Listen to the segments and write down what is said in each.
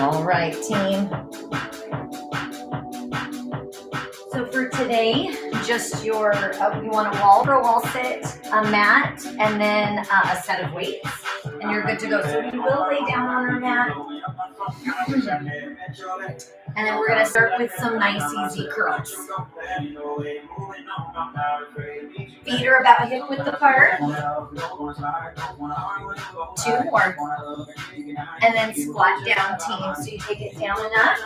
All right, team. So for today, just you want a wall sit, a mat, and then a set of weights, and you're good to go. So we will lay down on our mat. And then we're going to start with some nice easy curls. Feet are about hip width apart. 2 more. And then squat down, team. So you take it down and up.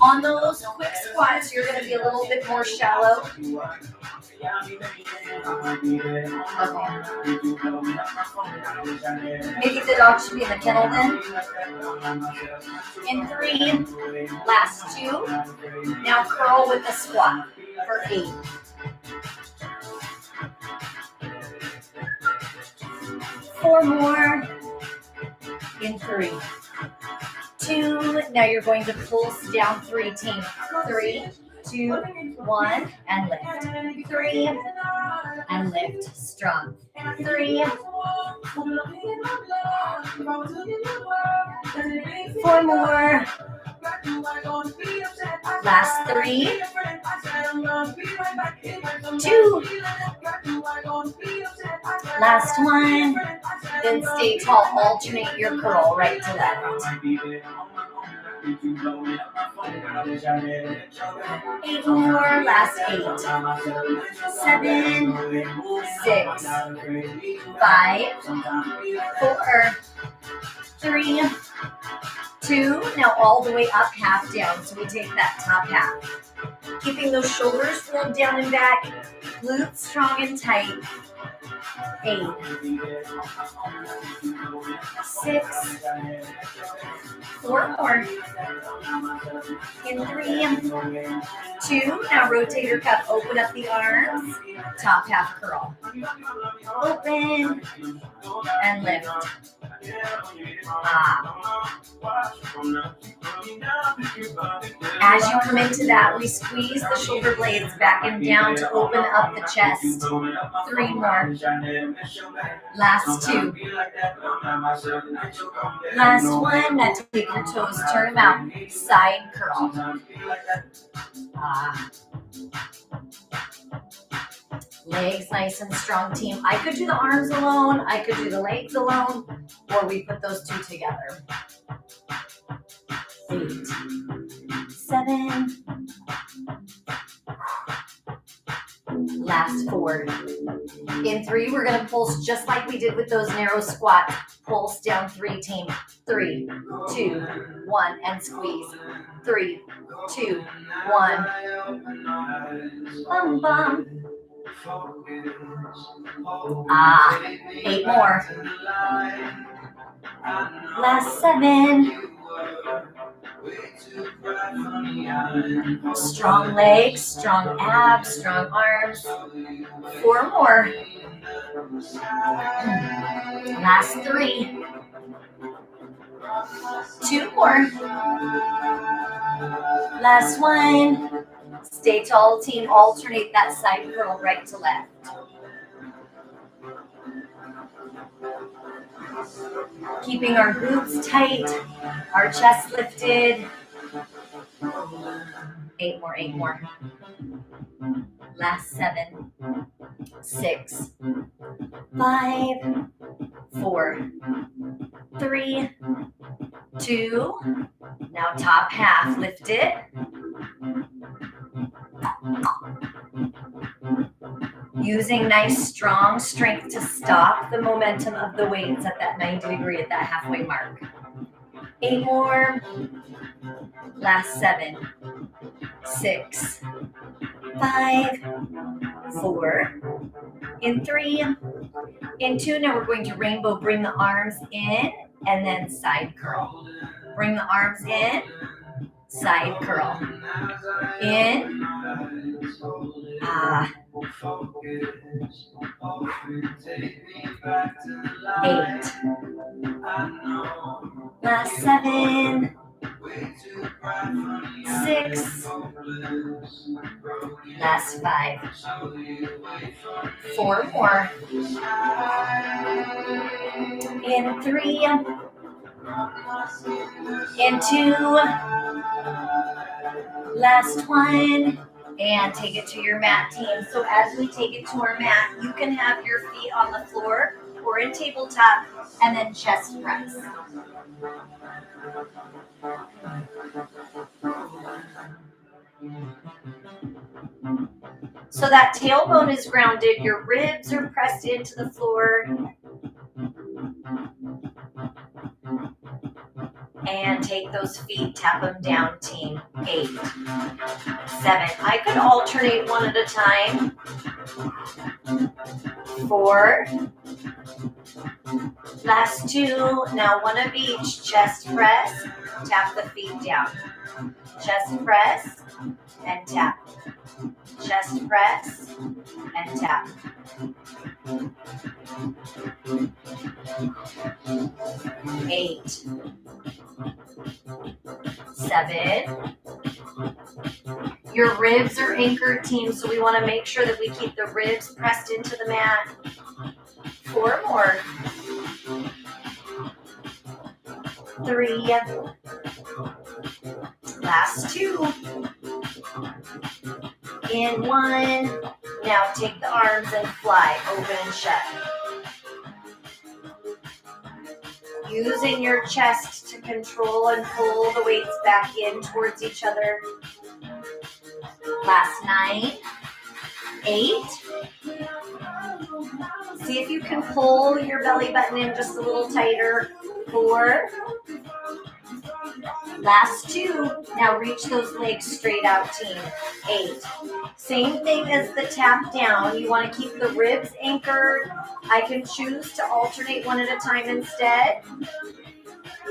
On those quick squats, you're going to be a little bit more shallow. Maybe the dog should be in the kennel then. In 3, last 2. Now curl with a squat for 8. 4 more. In 3, 2. Now you're going to pulse down 3, team. 3, 2, 1, and lift. 3, and lift. Strong. 3. 4 more. Last 3. 2. Last 1. Then stay tall. Alternate your curl right to left. 8 more. Last 8. 7, 6, 5, 4, 3, 2. Now all the way up, half down. So we take that top half. Keeping those shoulders rolled down and back. Glutes strong and tight. 8, 6, 4 more. In 3, 2. Now rotate your cup. Open up the arms. Top half curl. Open and lift. As you come into that, we squeeze the shoulder blades back and down to open up the chest. 3 more. Last 2. Last 1. Now take your toes, turn them out. Side curl. Legs nice and strong, team. I could do the arms alone. I could do the legs alone. Or we put those 2 together. 8, 7. Last 4. In 3, we're going to pulse just like we did with those narrow squats. Pulse down 3, team. 3, 2, 1, and squeeze. 3, 2, 1. Bum, bum. 8 more. Last 7. Strong legs, strong abs, strong arms. 4 more. Last 3. 2 more. Last 1. Stay tall, team. Alternate that side curl right to left. Keeping our glutes tight, our chest lifted. 8 more, 8 more. Last 7, 6, 5, 4, 3, 2. Now top half, lift it. Using nice strong strength to stop the momentum of the weights at that 90-degree, at that halfway mark. 8 more. Last 7, 6, 5, 4. In 3, in 2. Now we're going to rainbow. Bring the arms in and then side curl. Bring the arms in, side curl. In. 8. Last 7. 6. Last 5. 4 more. In 3. And 2. Last one. And take it to your mat, team. So as we take it to our mat, you can have your feet on the floor or in tabletop, and then chest press. So that tailbone is grounded, your ribs are pressed into the floor. And take those feet, tap them down, team. 8, 7. I could alternate one at a time. 4. Last 2. Now one of each. Chest press, tap the feet down. Chest press and tap. Chest press and tap. 8, 7. Your ribs are anchored, team, so we want to make sure that we keep the ribs pressed into the mat. 4 more. 3. Last 2. In 1. Now take the arms and fly, open and shut. Using your chest to control and pull the weights back in towards each other. Last 9. 8. See if you can pull your belly button in just a little tighter. 4. Last 2. Now reach those legs straight out, team. 8. Same thing as the tap down. You want to keep the ribs anchored. I can choose to alternate one at a time instead,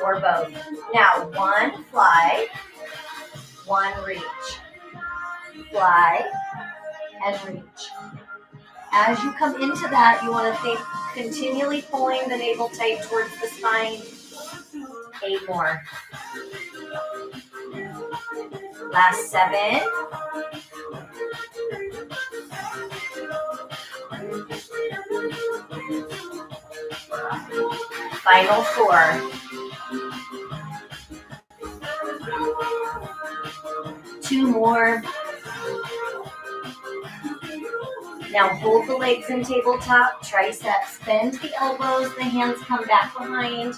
or both. Now 1, fly. 1, reach. Fly and reach. As you come into that, you want to think continually pulling the navel tight towards the spine. 8 more. Last 7. Final 4. 2 more. Now hold the legs in tabletop, triceps, bend the elbows, the hands come back behind.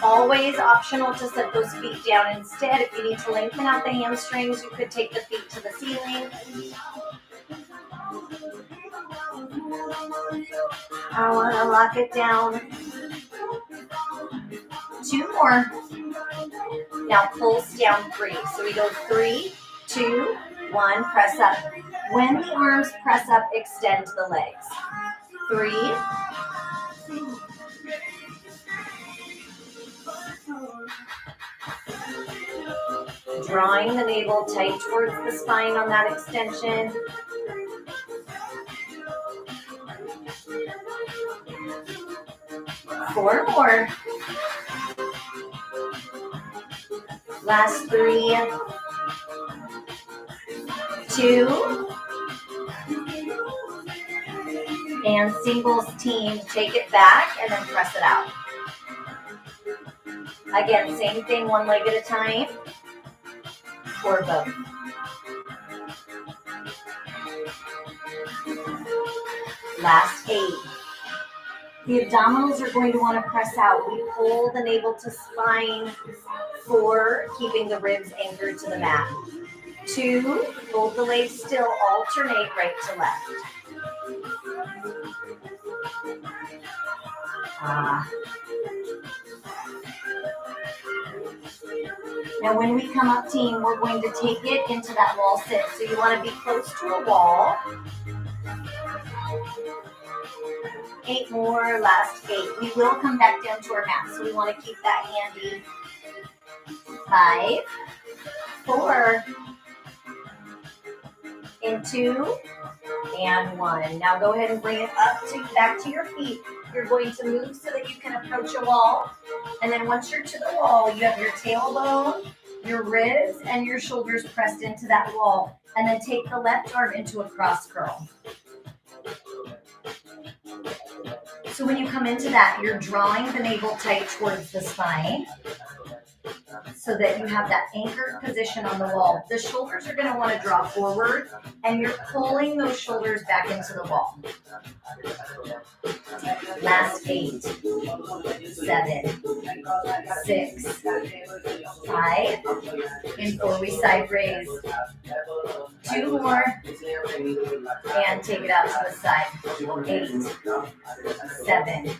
Always optional to set those feet down instead. If you need to lengthen out the hamstrings, you could take the feet to the ceiling. I want to lock it down. 2 more. Now pulse down 3. So we go 3, 2, 1, press up. When the arms press up, extend the legs. 3, 2. Drawing the navel tight towards the spine on that extension. 4 more. Last 3, 2, and singles, team, take it back and then press it out. Again, same thing, one leg at a time, or both. Last 8. The abdominals are going to want to press out. We pull the navel to spine. 4, keeping the ribs anchored to the mat. 2, hold the legs still, alternate right to left. Now when we come up, team, we're going to take it into that wall sit. So you want to be close to a wall. 8 more, last 8. We will come back down to our mat, so we want to keep that handy. 5, 4, and 2, and 1. Now go ahead and bring it up back to your feet. You're going to move so that you can approach a wall. And then once you're to the wall, you have your tailbone, your ribs, and your shoulders pressed into that wall. And then take the left arm into a cross curl. So when you come into that, you're drawing the navel tight towards the spine so that you have that anchored position on the wall. The shoulders are going to want to draw forward, and you're pulling those shoulders back into the wall. Last 8, 7, 6, 5, and 4. We side raise. 2 more, and take it out to the side. 8, 7.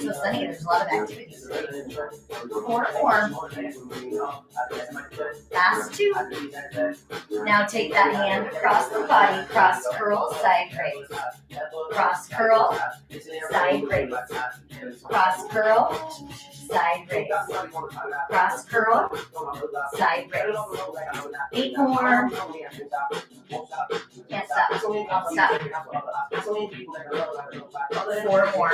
So Sunny, there's a lot of activity. 4 more. Last 2. Now take that hand across the body, cross curl, side raise. Cross curl, side raise. Cross curl, side raise. Cross curl, side raise. 8 more. Can't stop. I'll stop. 4 more.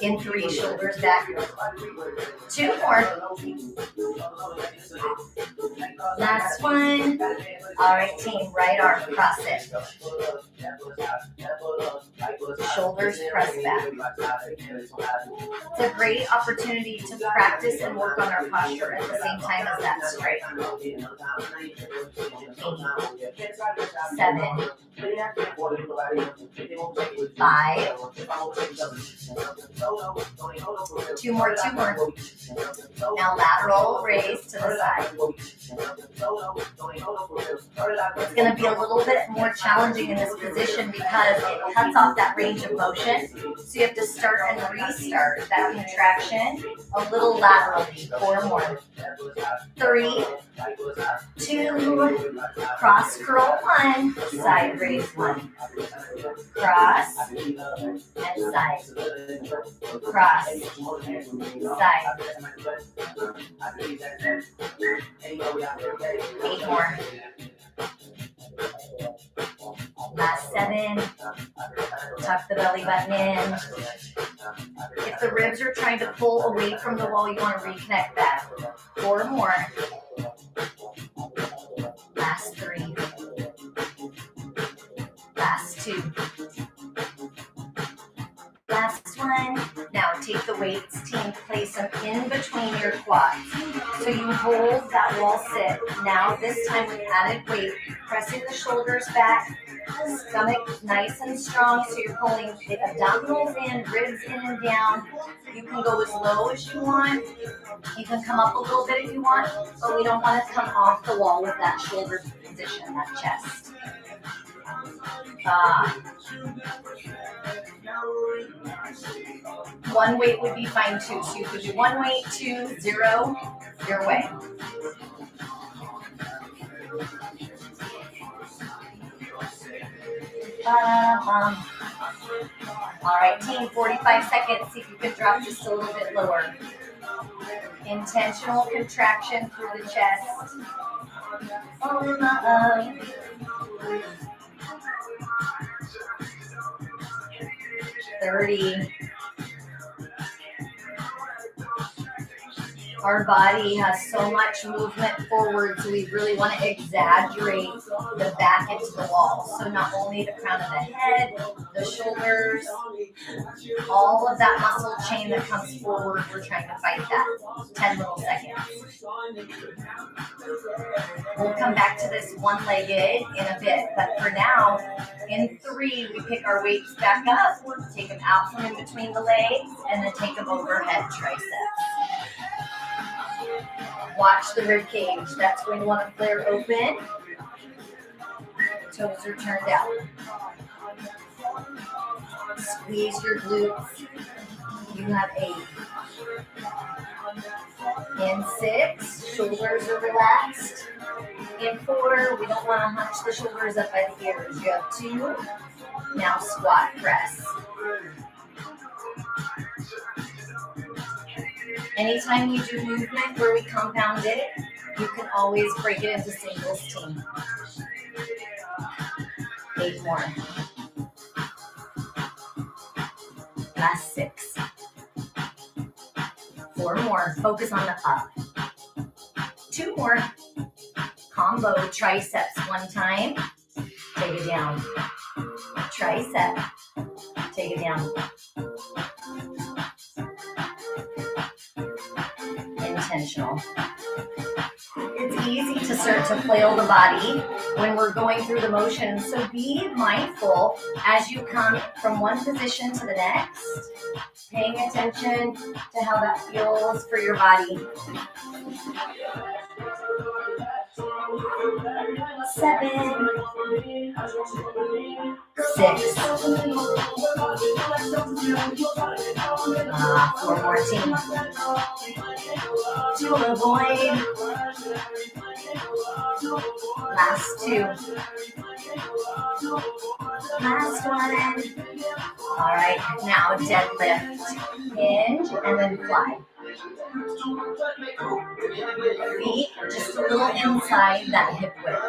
In 3, shoulders back. 2 more. Last one. All right, team. Right arm, cross it. Shoulders press back. It's a great opportunity to practice and work on our posture at the same time as that straight. 8, 7, 5. 2 more, 2 more. Now lateral raise to the side. It's going to be a little bit more challenging in this position because it cuts off that range of motion. So you have to start and restart that contraction a little laterally. 4 more. 3, 2, cross curl 1, side raise 1. Cross and side. Cross, side. 8 more. Last 7. Tuck the belly button in. If the ribs are trying to pull away from the wall, you want to reconnect that. 4 more. Last 3. Last 2. Last one. Now take the weights, team, place them in between your quads. So you hold that wall sit. Now this time with added weight, pressing the shoulders back, stomach nice and strong. So you're pulling the abdominals in, ribs in and down. You can go as low as you want. You can come up a little bit if you want, but we don't want to come off the wall with that shoulder position, that chest. One weight would be fine too. So you could do 1 weight, 2, 0, your way. All right, team, 45 seconds. See if you can drop just a little bit lower. Intentional contraction through the chest. 30. Our body has so much movement forward, so we really want to exaggerate the back into the wall. So not only the crown of the head, the shoulders, all of that muscle chain that comes forward, we're trying to fight that. 10 little seconds. We'll come back to this one-legged in a bit, but for now, in 3, we pick our weights back up, take them out from in between the legs, and then take them overhead triceps. Watch the rib cage. That's going to want to flare open. Toes are turned out. Squeeze your glutes. You have 8. In 6, shoulders are relaxed. In 4, we don't want to hunch the shoulders up by the ears. You have 2. Now squat press. Anytime you do movement where we compound it, you can always break it into singles, team. 8 more. Last 6. 4 more. Focus on the up. 2 more. Combo triceps 1 time. Take it down. tricep. Take it down. Intentional. It's easy to start to flail the body when we're going through the motion, so be mindful as you come from one position to the next, paying attention to how that feels for your body. 7, 6, 4 more team. To avoid. Last 2. Last 1. All right, now deadlift. Hinge and then fly. Feet just a little inside that hip width.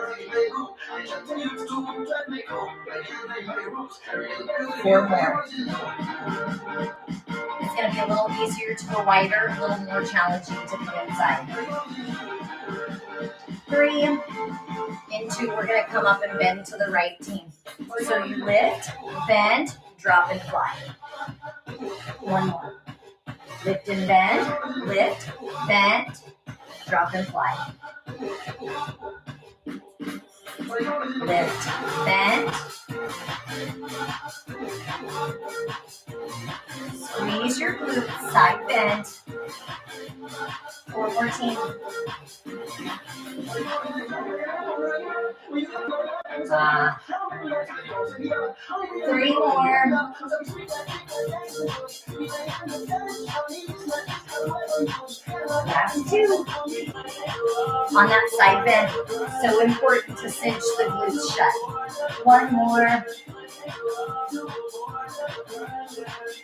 4 more. It's going to be a little easier to go wider, a little more challenging to come inside. 3. In 2, we're going to come up and bend to the right team. So you lift, bend, drop, and fly. 1 more. Lift and bend, lift, bend, drop and fly. Lift, bend. Squeeze your glutes, side bend. 4 more team. 3 more. Last 2. On that side bend, so important to cinch the glutes shut. 1 more.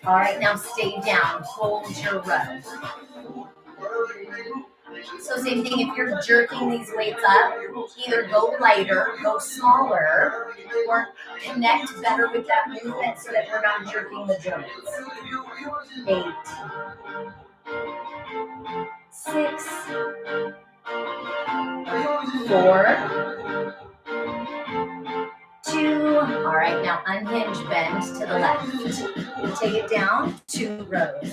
All right, now stay down. Hold your row. So same thing, if you're jerking these weights up, either go lighter, go smaller, or connect better with that movement so that we're not jerking the joints. 8, 6, 4, 2. All right, now unhinge, bend to the left. Take it down, 2 rows.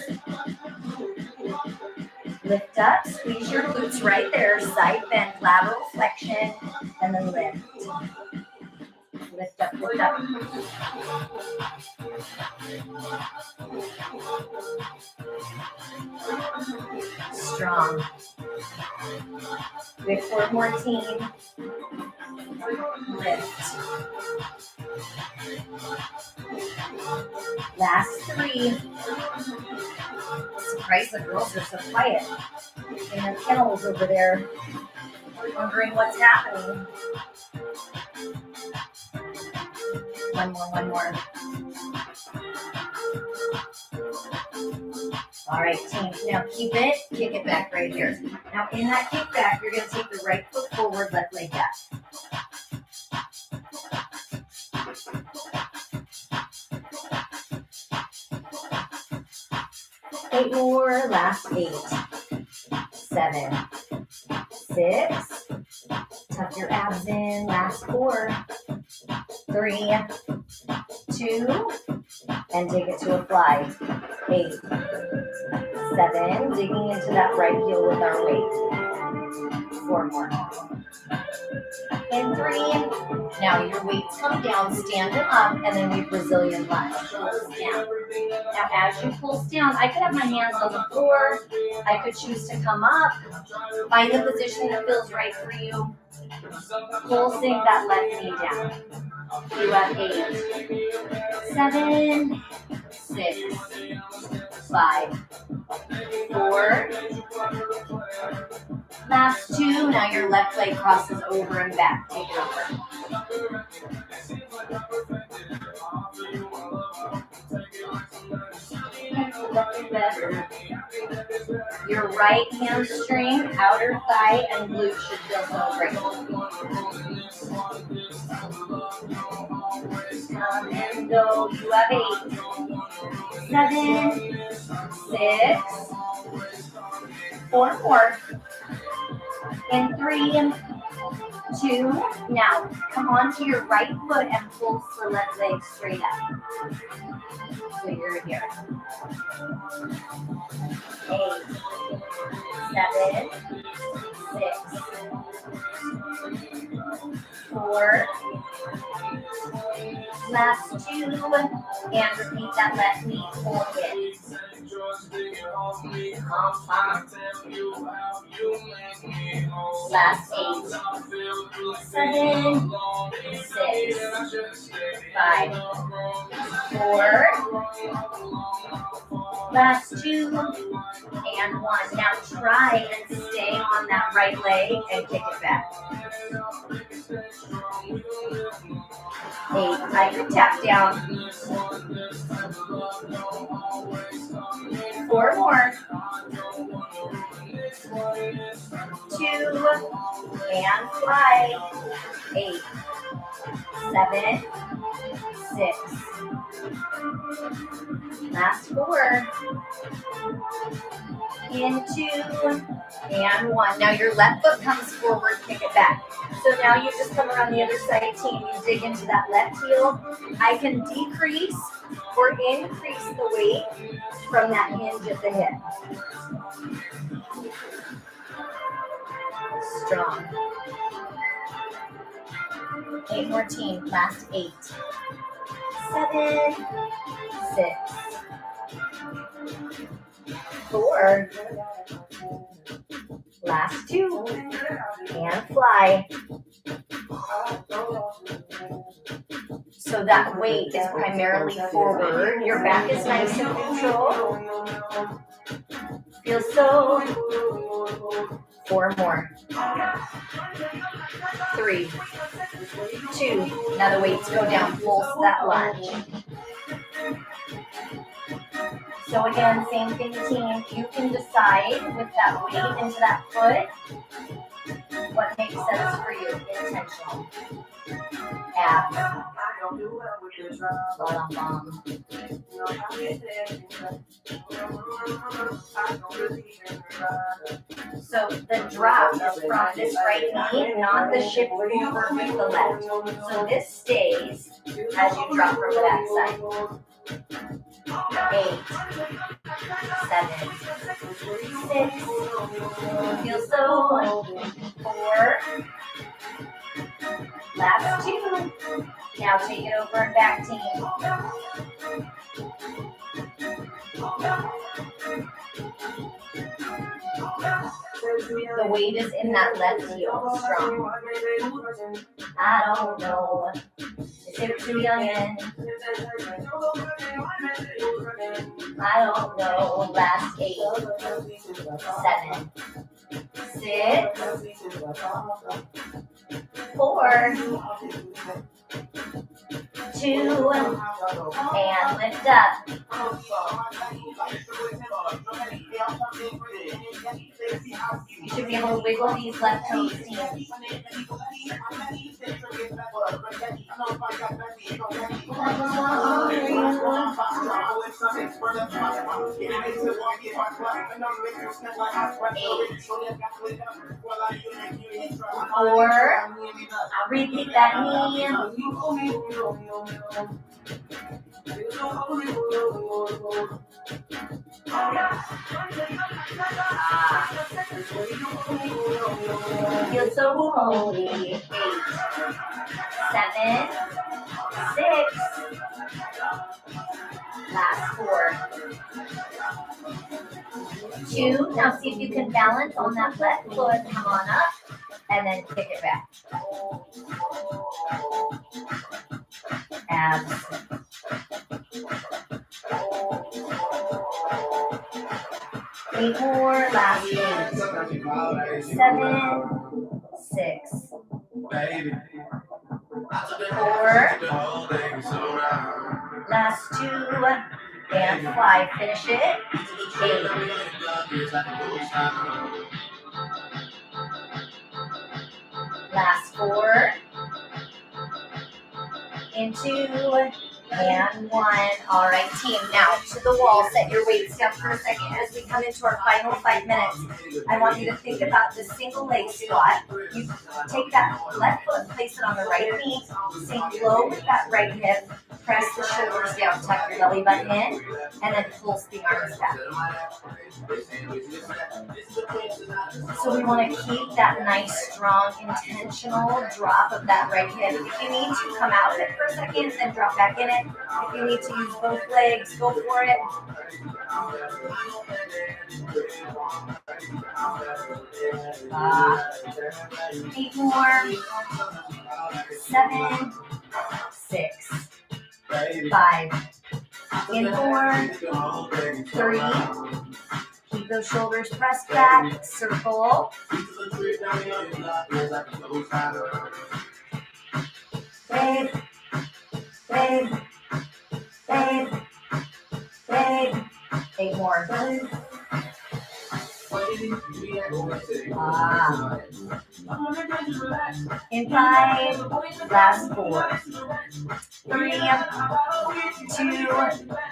Lift up, squeeze your glutes right there, side bend, lateral flexion, and then lift. Lift up, lift up. Strong. We have 4 more team. Lift. Last 3. Surprise, the girls are so quiet. In the kennels over there, wondering what's happening. 1 more, 1 more. All right, team. Now keep it, kick it back right here. Now in that kick back, you're going to take the right foot forward, left leg back. Eight more, last 8. 7, 6. Tuck your abs in, last 4. 3, 2, and take it to a fly. 8, 7, digging into that right heel with our weight. 4 more. And 3. Now your weights come down, stand them up, and then we Brazilian lunge. Pulls down. Now as you pulse down, I could have my hands on the floor. I could choose to come up. Find the position that feels right for you. Pulsing that left knee down. You have 8, 7, 6, 5, 4. Last 2. Now your left leg crosses over and back. Take it over. Your right hamstring, outer thigh, and glute should feel so great. Come and go. You have 8, 7, 6, 4, 4, and 3, 2. Now, come onto your right foot and pulse the left leg straight up. So you're here. 8, 7, 6, 4. Last 2. And repeat that left knee. Hold it. Last 8, 7, 6, 5, 4. Last 2 and 1. Now try and stay on that right leg and kick it back. 8. I can tap down. 4 more. 2 and fly. 8, 7, 6. Last 4. Into and 1. Now your left foot comes forward, kick it back. So now you just come around the other side, team. You dig into that left heel. I can decrease or increase the weight from that hinge at the hip. Strong. 8 more, team. Last 8. 7, 6, 4. Last 2. And fly. So that weight is primarily forward. Your back is nice and neutral. Feel so. 4 more. 3, 2. Now the weights go down. Pulse that lunge. So again, same thing, team. You can decide with that weight into that foot what makes sense for you. Intentional. Abs. So the drop is from this right knee, not the shift over with the left. So this stays as you drop from the back side. 8, 7, 6. Feel so. 4. Last 2. Now take it over and back, team. The weight is in that left heel. Strong. I don't know. Is it too young? I don't know. Last 8, 7, 6, 4, 2, and lift up. You should be able to wiggle these left toes, team. Four. Repeat that knee. Feel so holy. 8, 7, 6. Last 4. 2. Now see if you can balance on that left foot. Come on up. And then kick it back. Abs. Eight more. Last 8. 7, 6. 4. Last 2. And fly. Finish it. 8. Last 4. Into And 1. All right, team. Now to the wall. Set your weights down for a second as we come into our final 5 minutes. I want you to think about the single leg squat. You take that left foot, place it on the right knee, sink low with that right hip, press the shoulders down, tuck your belly button in, and then pulse the arms back. So we want to keep that nice, strong, intentional drop of that right hip. If you need to come out of it for a second, then drop back in it. If you need to use both legs, go for it. 8 more. 7, 6, 5. In 4, 3. Keep those shoulders pressed back. Circle. Babe. Babe. Babe. Babe. 8 more. In 5, last 4, 3, 2,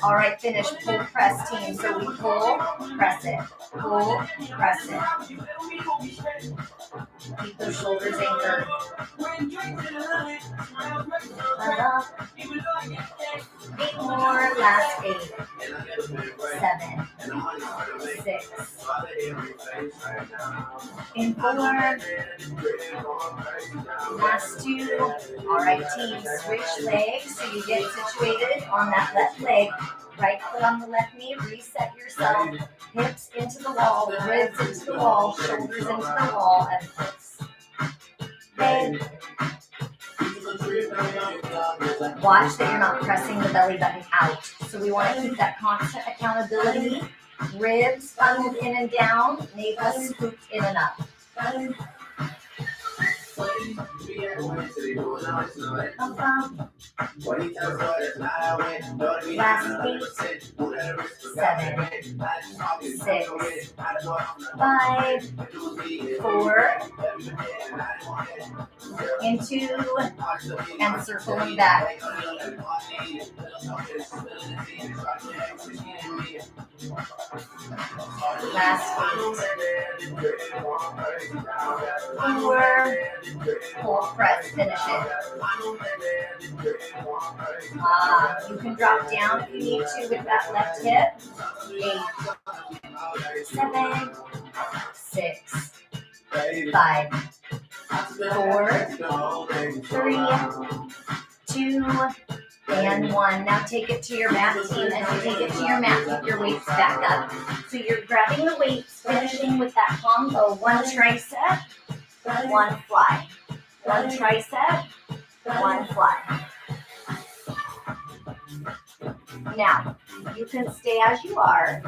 all right, finish, pull, press, team. So we pull, press it, pull, press it. Keep those shoulders anchored. 8 more, last 8, 7, 6. In 4, last 2. All right, team, switch legs so you get situated on that left leg. Right foot on the left knee, reset yourself. Hips into the wall, ribs into the wall, shoulders into the wall, and pulse. Okay. Watch that you're not pressing the belly button out. So we want to keep that constant accountability. Ribs funneled in and down, navel scooped in and up. Last 8, 7, 6, 5, 4, into, and circling back. Last 8, 4, pull, press, finish it. You can drop down if you need to with that left hip. 8, 7, 6, 5, 4, 3, 2, and 1. Now take it to your mat, team. As you take it to your mat, keep your weights back up. So you're grabbing the weights, finishing with that combo. 1 tricep, 1 fly. 1 tricep, 1 fly. Now, you can stay as you are,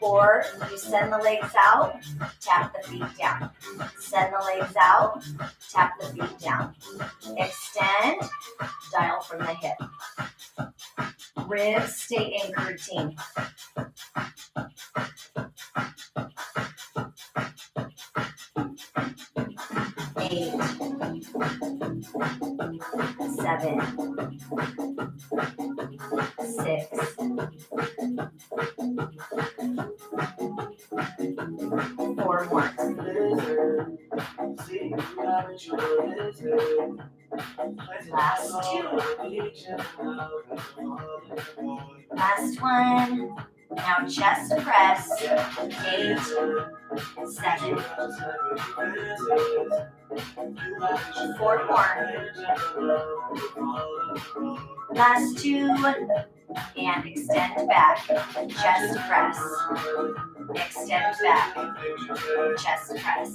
or you send the legs out, tap the feet down. Send the legs out, tap the feet down. Extend, dial from the hip. Ribs stay anchored, team. 8, 7, 6, 4 more. Last 2. Last 1. Now chest press. 8, 7, 4 more. Last 2. And extend back. Chest press. Extend back. Chest press.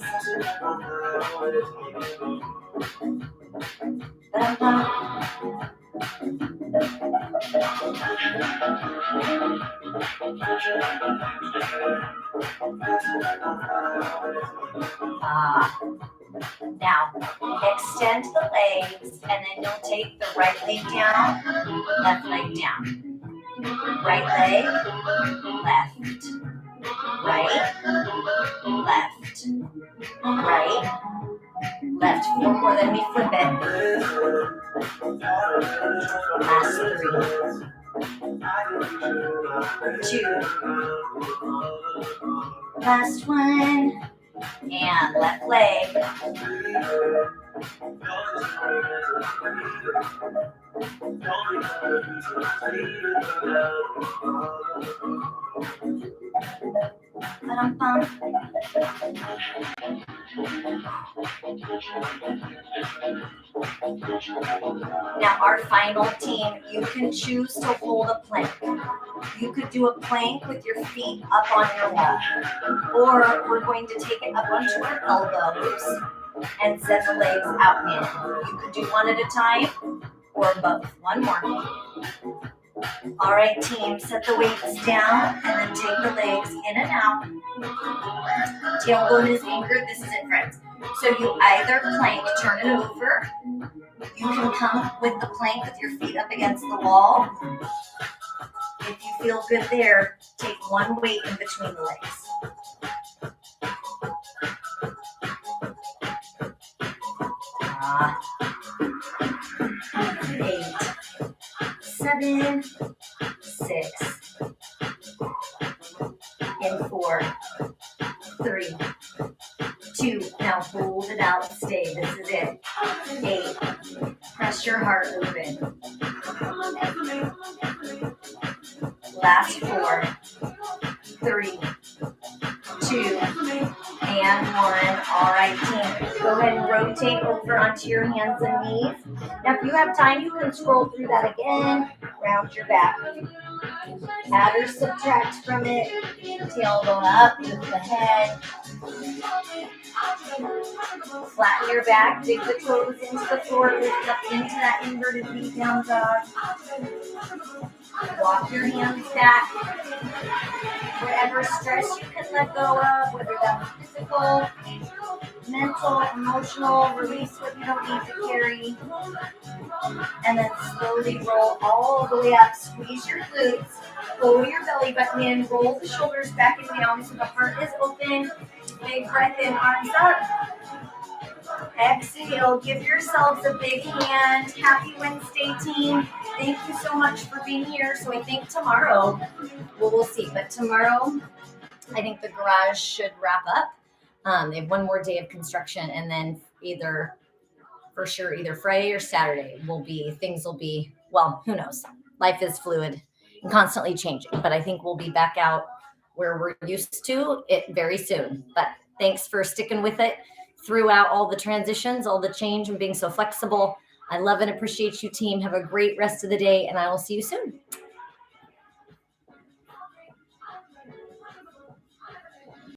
Now, extend the legs, and then you'll take the right leg down, left leg down. Right leg, left. Right, left. Right, left. 4 more, then we flip it. Last 3, 2. Last one. And left leg. Ba-dum-bum. Now our final team, you can choose to hold a plank. You could do a plank with your feet up on your wall, or we're going to take it up onto our elbows and send the legs out in. You could do one at a time or both. One more. All right, team, set the weights down and then take the legs in and out. Tailbone is anchored. This is it, friends. So you either plank, turn it over. You can come with the plank with your feet up against the wall. If you feel good there, take one weight in between the legs. Eight, 7, 6, in 4, 3, 2. Now hold it out, stay. This is it. 8. Press your heart open. Last 4, 3, 2, and 1. All right, team. Go ahead and rotate over onto your hands and knees. Now, if you have time, you can scroll through that again. Round your back. Add or subtract from it. Tailbone up, lift the head. Flatten your back, dig the toes into the floor, lift up into that inverted V down dog. Walk your hands back. Whatever stress you can let go of, whether that's physical, mental, emotional, release what you don't need to carry. And then slowly roll all the way up. Squeeze your glutes. Pull your belly button in. Roll the shoulders back and down so the heart is open. Big breath in, arms up. Exhale. Give yourselves a big hand. Happy Wednesday, team. Thank you so much for being here. So I think tomorrow, well, we'll see. But tomorrow, I think the garage should wrap up. They have one more day of construction, and then either Friday or Saturday things will be, well, who knows? Life is fluid and constantly changing, but I think we'll be back out where we're used to it very soon. But thanks for sticking with it throughout all the transitions, all the change, and being so flexible. I love and appreciate you, team. Have a great rest of the day, and I will see you soon.